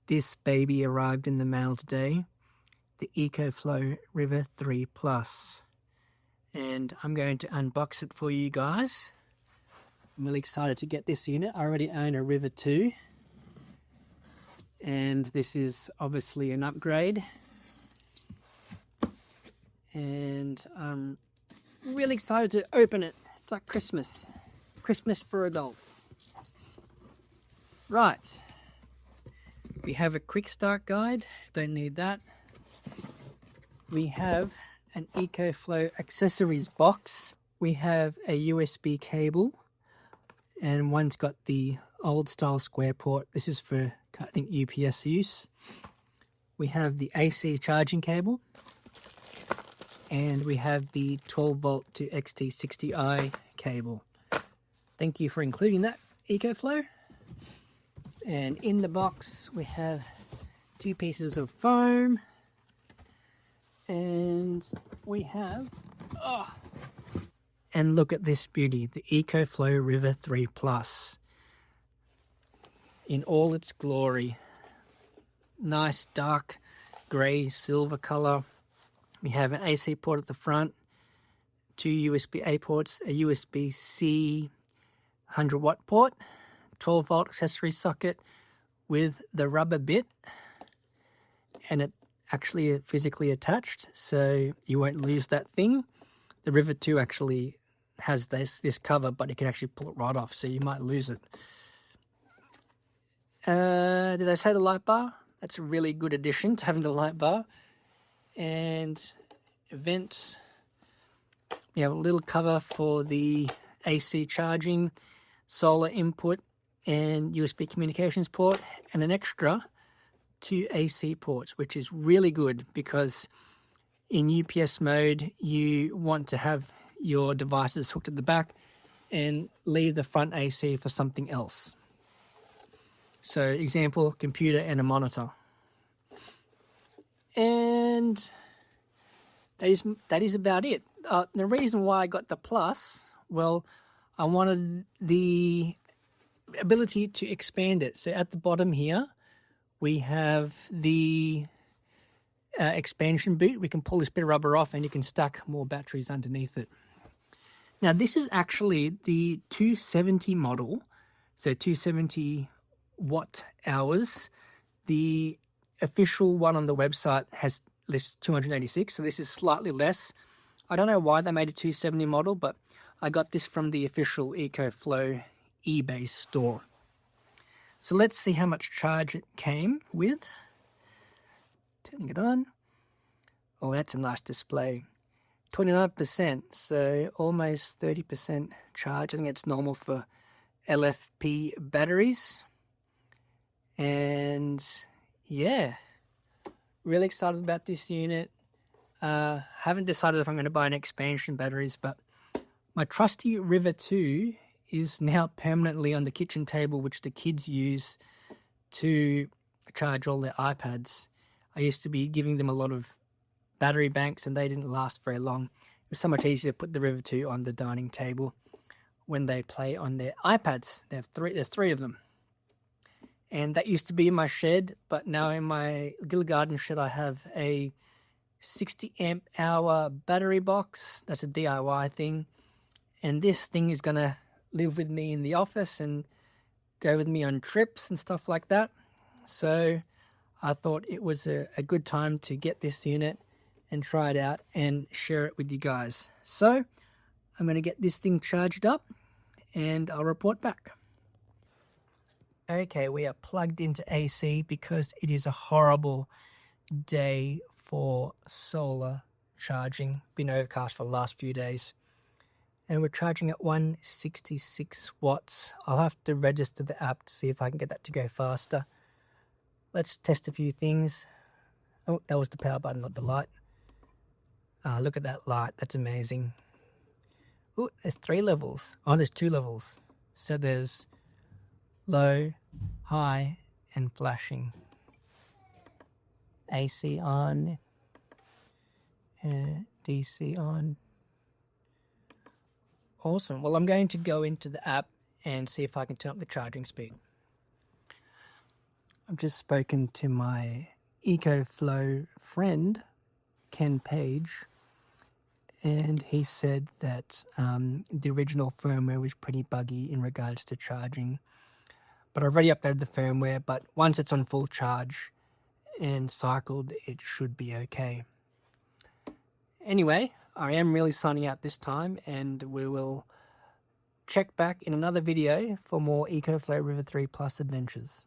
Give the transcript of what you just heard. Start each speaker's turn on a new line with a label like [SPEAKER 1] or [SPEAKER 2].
[SPEAKER 1] This baby arrived in the mail today, the EcoFlow River 3 Plus, and I'm going to unbox it for you guys. I'm really excited to get this unit. I already own a River 2, and this is obviously an upgrade, and I'm really excited to open it. It's like Christmas for adults. Right, we have a quick start guide, don't need that. We have an EcoFlow accessories box. We have a USB cable, and one's got the old style square port. This is for, I think, UPS use. We have the AC charging cable, and we have the 12 volt to XT60i cable. Thank you for including that, EcoFlow. And in the box we have 2 pieces of foam, and we have, and look at this beauty, the EcoFlow River 3 Plus in all its glory. Nice dark grey silver color. We have an AC port at the front, 2 USB-A ports, a USB-C 100 watt port, 12 volt accessory socket with the rubber bit, and it actually physically attached, so you won't lose that thing. The River 2 actually has this cover, but you can actually pull it right off, so you might lose it. Did I say the light bar? That's a really good addition to having the light bar. And vents. We have a little cover for the AC charging, solar input, and USB communications port, and an extra 2 AC ports, which is really good because in UPS mode you want to have your devices hooked at the back and leave the front AC for something else. So example, computer and a monitor. And that is about it. The reason why I got the Plus, well, I wanted the ability to expand it. So at the bottom here, we have the expansion boot. We can pull this bit of rubber off and you can stack more batteries underneath it. Now this is actually the 270 model, so 270 watt hours. The official one on the website has lists 286, so this is slightly less. I don't know why they made a 270 model, but I got this from the official EcoFlow eBay store. So let's see how much charge it came with. Turning it on. Oh, that's a nice display. 29%, so almost 30% charge. I think it's normal for LFP batteries. And yeah, really excited about this unit. Haven't decided if I'm going to buy an expansion batteries, but my trusty River 2 is now permanently on the kitchen table, which the kids use to charge all their iPads. I used to be giving them a lot of battery banks and they didn't last very long. It was so much easier to put the River 2 on the dining table when they play on their iPads. There's 3 of them. And that used to be in my shed, but now in my little garden shed I have a 60 amp hour battery box. That's a DIY thing. And this thing is going to live with me in the office and go with me on trips and stuff like that. So I thought it was a good time to get this unit and try it out and share it with you guys. So I'm going to get this thing charged up and I'll report back. Okay, we are plugged into AC because it is a horrible day for solar charging. Been overcast for the last few days. And we're charging at 166 watts. I'll have to register the app to see if I can get that to go faster. Let's test a few things. Oh, that was the power button, not the light. Look at that light, that's amazing. Oh, there's 3 levels. Oh, there's 2 levels. So there's low, high, and flashing. AC on, DC on. Awesome. Well, I'm going to go into the app and see if I can turn up the charging speed. I've just spoken to my EcoFlow friend, Ken Page, and he said that the original firmware was pretty buggy in regards to charging. But I've already updated the firmware, but once it's on full charge and cycled, it should be okay. Anyway, I am really signing out this time, and we will check back in another video for more EcoFlow River 3 Plus adventures.